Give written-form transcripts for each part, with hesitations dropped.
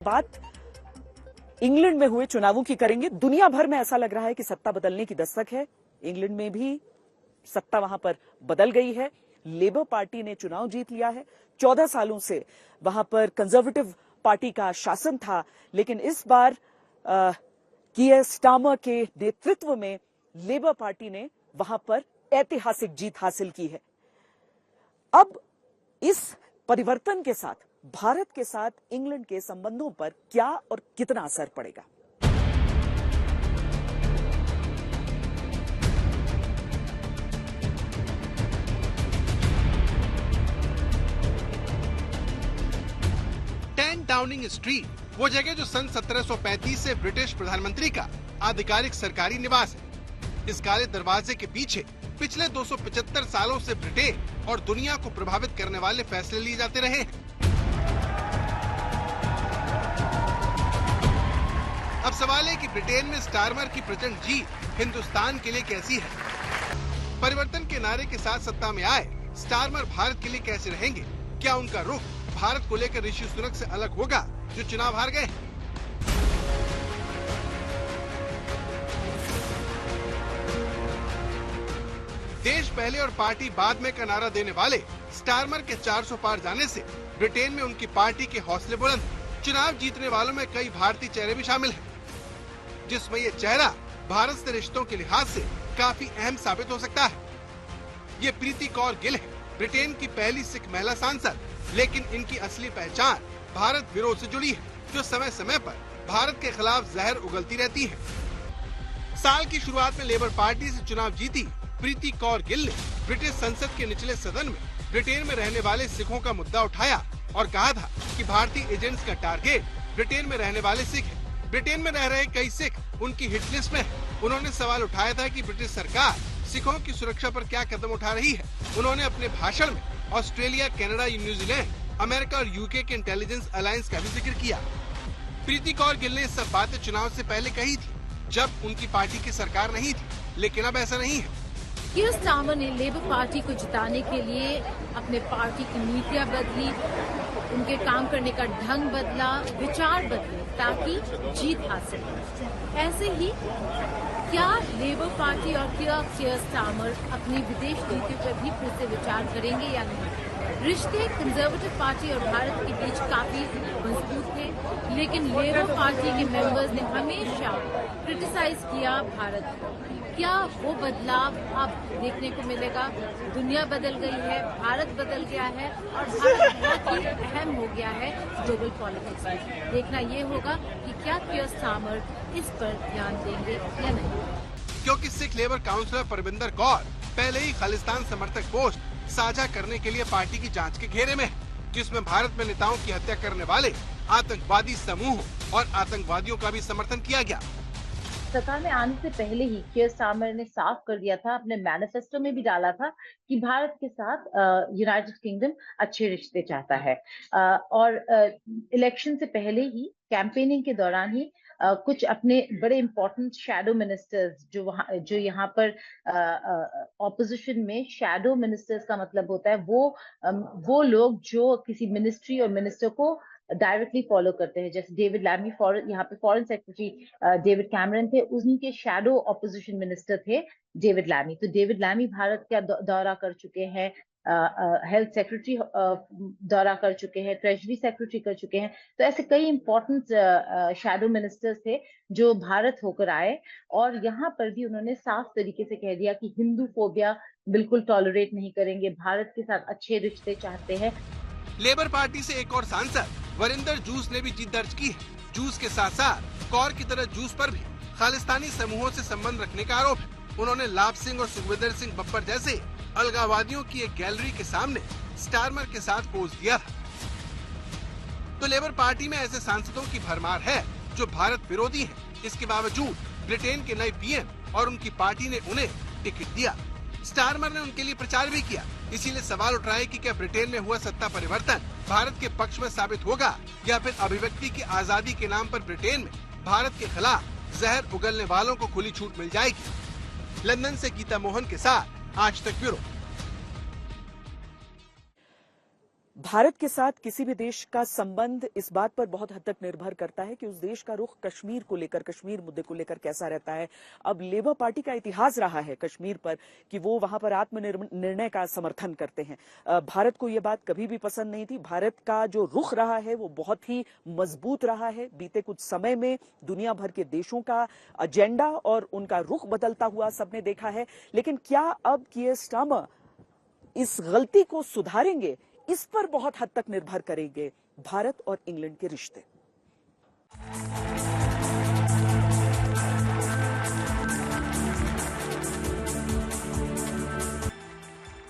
बात इंग्लैंड में हुए चुनावों की करेंगे। दुनिया भर में ऐसा लग रहा है कि सत्ता बदलने की दस्तक है। इंग्लैंड में भी सत्ता वहां पर बदल गई है। लेबर पार्टी ने चुनाव जीत लिया है। 14 सालों से वहां पर कंजर्वेटिव पार्टी का शासन था, लेकिन इस बार कीयर स्टार्मर के नेतृत्व में लेबर पार्टी ने वहां पर ऐतिहासिक जीत हासिल की है। अब इस परिवर्तन के साथ भारत के साथ इंग्लैंड के संबंधों पर क्या और कितना असर पड़ेगा? डाउनिंग स्ट्रीट वो जगह जो सन 1735 से ब्रिटिश प्रधानमंत्री का आधिकारिक सरकारी निवास है। इस काले दरवाजे के पीछे पिछले 275 सालों से ब्रिटेन और दुनिया को प्रभावित करने वाले फैसले लिए जाते रहे हैं। अब सवाल है कि ब्रिटेन में स्टार्मर की प्रचंड जीत हिंदुस्तान के लिए कैसी है। परिवर्तन के नारे के साथ सत्ता में आए स्टार्मर भारत के लिए कैसे रहेंगे? क्या उनका रुख भारत को लेकर ऋषि सुनक से अलग होगा जो चुनाव हार गए? देश पहले और पार्टी बाद में का नारा देने वाले स्टार्मर के 400 पार जाने से ब्रिटेन में उनकी पार्टी के हौसले बुलंद। चुनाव जीतने वालों में कई भारतीय चेहरे भी शामिल हैं, जिसमें ये चेहरा भारत से रिश्तों के लिहाज से काफी अहम साबित हो सकता है। ये प्रीति कौर गिल है, ब्रिटेन की पहली सिख महिला सांसद, लेकिन इनकी असली पहचान भारत विरोध से जुड़ी है, जो समय समय पर भारत के खिलाफ जहर उगलती रहती है। साल की शुरुआत में लेबर पार्टी से चुनाव जीती प्रीति कौर गिल ने ब्रिटिश संसद के निचले सदन में ब्रिटेन में रहने वाले सिखों का मुद्दा उठाया और कहा था कि भारतीय एजेंट्स का टारगेट ब्रिटेन में रहने वाले सिख है। ब्रिटेन में रह रहे कई सिख उनकी हिट लिस्ट में है। उन्होंने सवाल उठाया था कि ब्रिटिश सरकार सिखों की सुरक्षा पर क्या कदम उठा रही है। उन्होंने अपने भाषण में ऑस्ट्रेलिया, कनाडा, न्यूजीलैंड, अमेरिका और यूके के इंटेलिजेंस अलायंस का भी जिक्र किया। प्रीति कौर गिल ने सब बातें चुनाव से पहले कही थी, जब उनकी पार्टी की सरकार नहीं थी, लेकिन अब ऐसा नहीं है। कीयर स्टार्मर ने लेबर पार्टी को जिताने के लिए अपने पार्टी की नीतियां बदली, उनके काम करने का ढंग बदला, विचार बदले ताकि जीत हासिल हो। ऐसे ही क्या लेबर पार्टी और कीयर स्टार्मर अपनी विदेश नीति पर भी फिर से विचार करेंगे या नहीं? रिश्ते कंजर्वेटिव पार्टी और भारत के बीच काफी मजबूत थे, लेकिन लेबर पार्टी के मेंबर्स ने हमेशा क्रिटिसाइज किया भारत को। क्या वो बदलाव अब देखने को मिलेगा? दुनिया बदल गई है, भारत बदल गया है और भारत बहुत ही अहम हो गया है ग्लोबल पॉलिटिक्स में। देखना ये होगा कि क्या कीयर स्टार्मर इस पर ध्यान देंगे या नहीं। क्योंकि सिख लेबर काउंसिलर परविंदर कौर पहले ही खालिस्तान समर्थक पोस्ट साझा करने के लिए पार्टी की जांच के घेरे में है, जिसमें भारत में नेताओं की हत्या करने वाले आतंकवादी समूह और आतंकवादियों का भी समर्थन किया गया। सरकार में आने से पहले ही कीयर स्टार्मर ने साफ कर दिया था, अपने मैनिफेस्टो में भी डाला था कि भारत के साथ यूनाइटेड किंगडम अच्छे रिश्ते चाहता है। और इलेक्शन से पहले ही, कैंपेनिंग के दौरान ही कुछ अपने बड़े इंपॉर्टेंट शैडो मिनिस्टर्स जो यहाँ पर ऑपोजिशन में शैडो मिनिस्टर्स का मतलब होता है वो लोग जो किसी मिनिस्ट्री और मिनिस्टर को डायरेक्टली फॉलो करते हैं, जैसे डेविड लैमी यहाँ पे फॉरेन सेक्रेटरी डेविड कैमरन थे, उनके शैडो ऑपोजिशन मिनिस्टर थे डेविड लैमी। तो डेविड लैमी भारत का दौरा कर चुके हैं, हेल्थ सेक्रेटरी दौरा कर चुके हैं, ट्रेजरी सेक्रेटरी कर चुके हैं। तो ऐसे कई इंपॉर्टेंट शैडो मिनिस्टर्स थे जो भारत होकर आए, और यहाँ पर भी उन्होंने साफ तरीके से कह दिया कि हिंदू फोबिया बिल्कुल टॉलरेट नहीं करेंगे, भारत के साथ अच्छे रिश्ते चाहते हैं। लेबर पार्टी से एक और सांसद वरिंदर जूस ने भी जीत दर्ज की है। जूस के साथ साथ कौर की तरह जूस पर भी खालिस्तानी समूहों से संबंध रखने का आरोप है। उन्होंने लाभ सिंह और सुखविंदर सिंह बब्बर जैसे अलगाववादियों की एक गैलरी के सामने स्टार्मर के साथ पोज दिया था। तो लेबर पार्टी में ऐसे सांसदों की भरमार है जो भारत विरोधी हैं। इसके बावजूद ब्रिटेन के नए पीएम और उनकी पार्टी ने उन्हें टिकट दिया। स्टार्मर ने उनके लिए प्रचार भी किया। इसीलिए सवाल उठ रहा है कि क्या ब्रिटेन में हुआ सत्ता परिवर्तन भारत के पक्ष में साबित होगा, या फिर अभिव्यक्ति की आजादी के नाम पर ब्रिटेन में भारत के खिलाफ जहर उगलने वालों को खुली छूट मिल जाएगी। लंदन से गीता मोहन के साथ आज तक ब्यूरो। भारत के साथ किसी भी देश का संबंध इस बात पर बहुत हद तक निर्भर करता है कि उस देश का रुख कश्मीर को लेकर, कश्मीर मुद्दे को लेकर कैसा रहता है। अब लेबर पार्टी का इतिहास रहा है कश्मीर पर कि वो वहां पर आत्मनिर्णय का समर्थन करते हैं। भारत को ये बात कभी भी पसंद नहीं थी। भारत का जो रुख रहा है वो बहुत ही मजबूत रहा है। बीते कुछ समय में दुनिया भर के देशों का एजेंडा और उनका रुख बदलता हुआ सबने देखा है। लेकिन क्या अब कीयर स्टार्मर इस गलती को सुधारेंगे, इस पर बहुत हद तक निर्भर करेंगे भारत और इंग्लैंड के रिश्ते।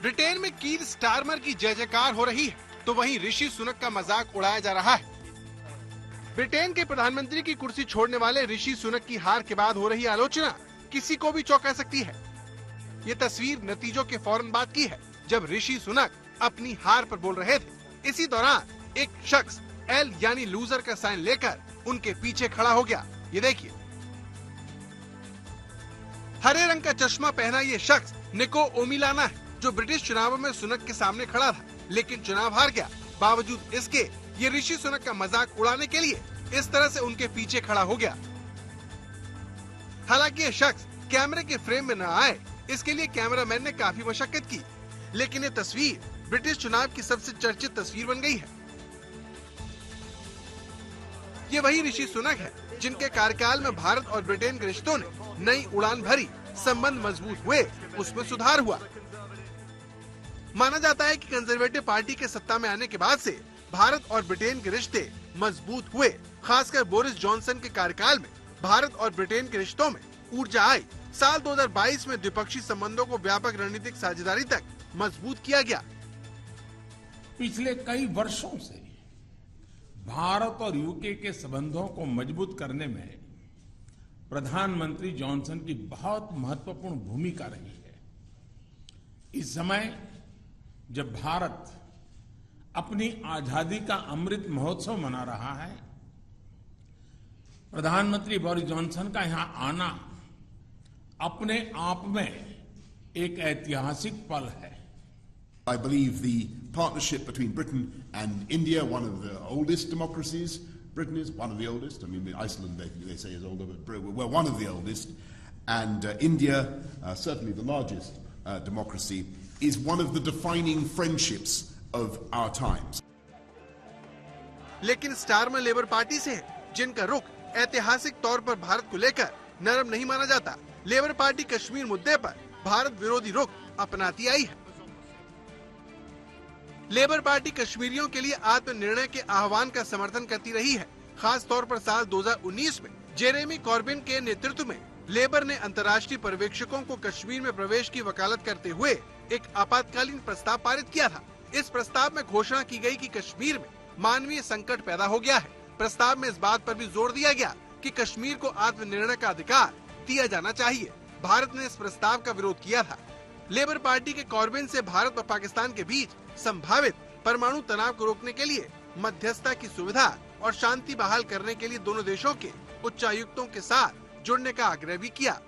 ब्रिटेन में कीर स्टारमर की जय जयकार हो रही है तो वहीं ऋषि सुनक का मजाक उड़ाया जा रहा है। ब्रिटेन के प्रधानमंत्री की कुर्सी छोड़ने वाले ऋषि सुनक की हार के बाद हो रही आलोचना किसी को भी चौंका सकती है। ये तस्वीर नतीजों के फौरन बाद की है जब ऋषि सुनक अपनी हार पर बोल रहे थे। इसी दौरान एक शख्स एल यानी लूजर का साइन लेकर उनके पीछे खड़ा हो गया। ये देखिए, हरे रंग का चश्मा पहना ये शख्स निको ओमिलाना है जो ब्रिटिश चुनावों में सुनक के सामने खड़ा था, लेकिन चुनाव हार गया। बावजूद इसके ये ऋषि सुनक का मजाक उड़ाने के लिए इस तरह से उनके पीछे खड़ा हो गया। हालांकि ये शख्स कैमरे के फ्रेम में न आए, इसके लिए कैमरामैन ने काफी मशक्कत की, लेकिन ये तस्वीर ब्रिटिश चुनाव की सबसे चर्चित तस्वीर बन गई है। ये वही ऋषि सुनक है जिनके कार्यकाल में भारत और ब्रिटेन के रिश्तों ने नई उड़ान भरी, संबंध मजबूत हुए, उसमें सुधार हुआ। माना जाता है कि कंजर्वेटिव पार्टी के सत्ता में आने के बाद से भारत और ब्रिटेन के रिश्ते मजबूत हुए। खासकर बोरिस जॉनसन के कार्यकाल में भारत और ब्रिटेन के रिश्तों में ऊर्जा आई। साल 2022 में द्विपक्षीय संबंधों को व्यापक रणनीतिक साझेदारी तक मजबूत किया गया। पिछले कई वर्षों से भारत और यूके के संबंधों को मजबूत करने में प्रधानमंत्री जॉनसन की बहुत महत्वपूर्ण भूमिका रही है। इस समय जब भारत अपनी आजादी का अमृत महोत्सव मना रहा है, प्रधानमंत्री बोरिस जॉनसन का यहां आना अपने आप में एक ऐतिहासिक पल है। I believe the partnership between Britain and India, one of the oldest democracies, Britain is one of the oldest. I mean, Iceland they say is older, but we're one of the oldest. And India, certainly the largest democracy, is one of the defining friendships of our times. लेकिन Starmer labour party से है, जिनका रुख ऐतिहासिक तौर पर भारत को लेकर नरम नहीं माना जाता। लेबर पार्टी कश्मीर मुद्दे पर भारत विरोधी रुख अपनाती आई है। लेबर पार्टी कश्मीरियों के लिए आत्मनिर्णय के आह्वान का समर्थन करती रही है। खास तौर पर साल 2019 में जेरेमी कॉर्बिन के नेतृत्व में लेबर ने अंतर्राष्ट्रीय पर्यवेक्षकों को कश्मीर में प्रवेश की वकालत करते हुए एक आपातकालीन प्रस्ताव पारित किया था। इस प्रस्ताव में घोषणा की गई कि कश्मीर में मानवीय संकट पैदा हो गया है। प्रस्ताव में इस बात पर भी जोर दिया गया कि कश्मीर को आत्मनिर्णय का अधिकार दिया जाना चाहिए। भारत ने इस प्रस्ताव का विरोध किया था। लेबर पार्टी के कॉर्बिन से भारत और पाकिस्तान के बीच संभावित परमाणु तनाव को रोकने के लिए मध्यस्थता की सुविधा और शांति बहाल करने के लिए दोनों देशों के उच्चायुक्तों के साथ जुड़ने का आग्रह भी किया।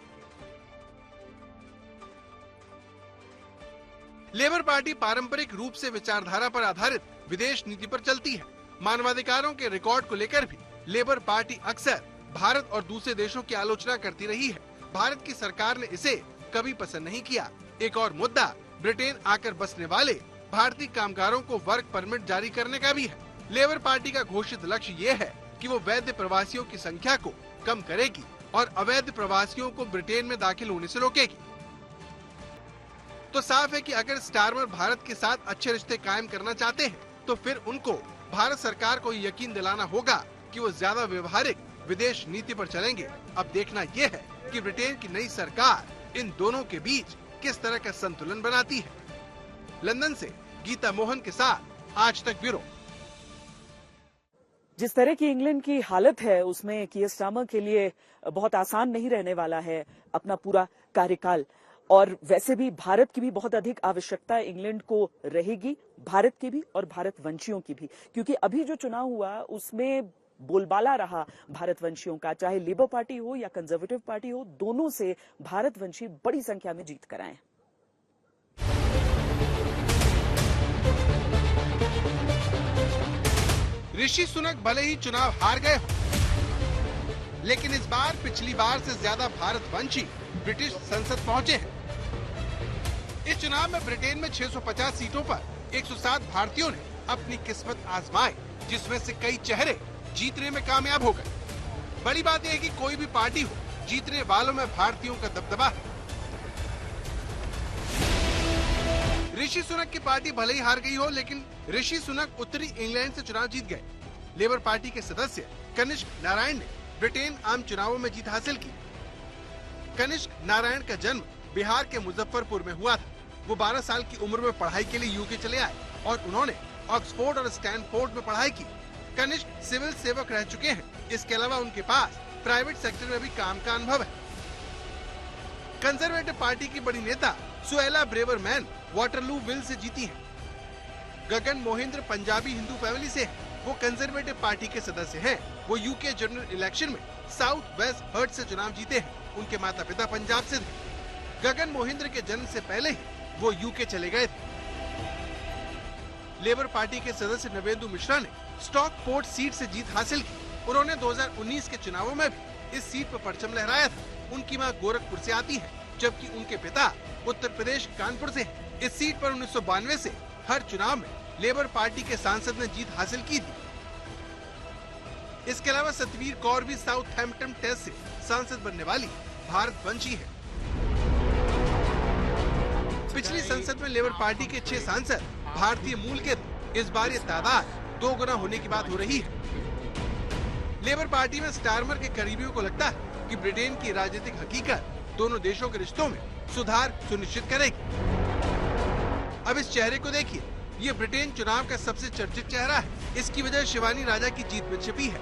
लेबर पार्टी पारंपरिक रूप से विचारधारा पर आधारित विदेश नीति पर चलती है। मानवाधिकारों के रिकॉर्ड को लेकर भी लेबर पार्टी अक्सर भारत और दूसरे देशों की आलोचना करती रही है। भारत की सरकार ने इसे कभी पसंद नहीं किया। एक और मुद्दा ब्रिटेन आकर बसने वाले भारतीय कामगारों को वर्क परमिट जारी करने का भी है। लेबर पार्टी का घोषित लक्ष्य ये है कि वो वैध प्रवासियों की संख्या को कम करेगी और अवैध प्रवासियों को ब्रिटेन में दाखिल होने से रोकेगी। तो साफ है कि अगर स्टारमर भारत के साथ अच्छे रिश्ते कायम करना चाहते हैं तो फिर उनको भारत सरकार को यकीन दिलाना होगा कि वो ज्यादा व्यवहारिक विदेश नीति पर चलेंगे। अब देखना ये है कि ब्रिटेन की नई सरकार इन दोनों के बीच किस तरह का संतुलन बनाती है। लंदन से गीता मोहन के साथ आज तक ब्यूरो। जिस तरह की इंग्लैंड की हालत है उसमें कीयर स्टार्मर के लिए बहुत आसान नहीं रहने वाला है अपना पूरा कार्यकाल। और वैसे भी भारत की भी बहुत अधिक आवश्यकता इंग्लैंड को रहेगी, भारत की भी और भारतवंशियों की भी, क्योंकि अभी जो चुनाव हुआ उसमें बोलबाला रहा भारतवंशियों का, चाहे लेबर पार्टी हो या कंजर्वेटिव पार्टी हो, दोनों से भारतवंशी बड़ी संख्या में जीत कर आए। ऋषि सुनक भले ही चुनाव हार गए हो, लेकिन इस बार पिछली बार से ज्यादा भारतवंशी ब्रिटिश संसद पहुंचे हैं। इस चुनाव में ब्रिटेन में 650 सीटों पर 107 भारतीयों ने अपनी किस्मत आजमाई, जिसमें से कई चेहरे जीतने में कामयाब हो गए। बड़ी बात यह है कि कोई भी पार्टी हो, जीतने वालों में भारतीयों का दबदबा है। ऋषि सुनक की पार्टी भले ही हार गई हो, लेकिन ऋषि सुनक उत्तरी इंग्लैंड से चुनाव जीत गए। लेबर पार्टी के सदस्य कनिष्क नारायण ने ब्रिटेन आम चुनावों में जीत हासिल की। कनिष्क नारायण का जन्म बिहार के मुजफ्फरपुर में हुआ था। वो 12 साल की उम्र में पढ़ाई के लिए यूके चले आए और उन्होंने ऑक्सफोर्ड और स्टैनफोर्ड में पढ़ाई की। कनिष्क सिविल सेवक रह चुके हैं। इसके अलावा उनके पास प्राइवेट सेक्टर में भी काम का अनुभव है। कंजर्वेटिव पार्टी की बड़ी नेता Suella Braverman Waterloo will say जीती हैं। गगन मोहिंद्र पंजाबी हिंदू फैमिली से हैं। वो कंजर्वेटिव पार्टी के सदस्य हैं। वो यूके जनरल इलेक्शन में साउथ वेस्ट हर्ट से चुनाव जीते हैं। उनके माता पिता पंजाब से थे। गगन मोहिंद्र के जन्म से पहले ही वो यूके चले गए थे। लेबर पार्टी के सदस्य नवेंदु मिश्रा ने स्टॉकपोर्ट सीट से जीत हासिल की। उन्होंने 2019 के चुनावों में भी इस सीट पर परचम लहराया था। उनकी मां गोरखपुर से आती है, जबकि उनके पिता उत्तर प्रदेश कानपुर से हैं। इस सीट पर 1992 से हर चुनाव में लेबर पार्टी के सांसद ने जीत हासिल की थी। इसके अलावा सतवीर कौर भी साउथहैम्पटन टेस्ट से सांसद बनने वाली भारतवंशी है। पिछली संसद में लेबर पार्टी के 6 सांसद भारतीय मूल के थे। इस बार ये तादाद 2 गुना होने की बात हो रही है। लेबर पार्टी में स्टारमर के करीबियों को लगता है कि ब्रिटेन की राजनीतिक हकीकत दोनों देशों के रिश्तों में सुधार सुनिश्चित करेगी। अब इस चेहरे को देखिए, ये ब्रिटेन चुनाव का सबसे चर्चित चेहरा है। इसकी वजह शिवानी राजा की जीत में छिपी है।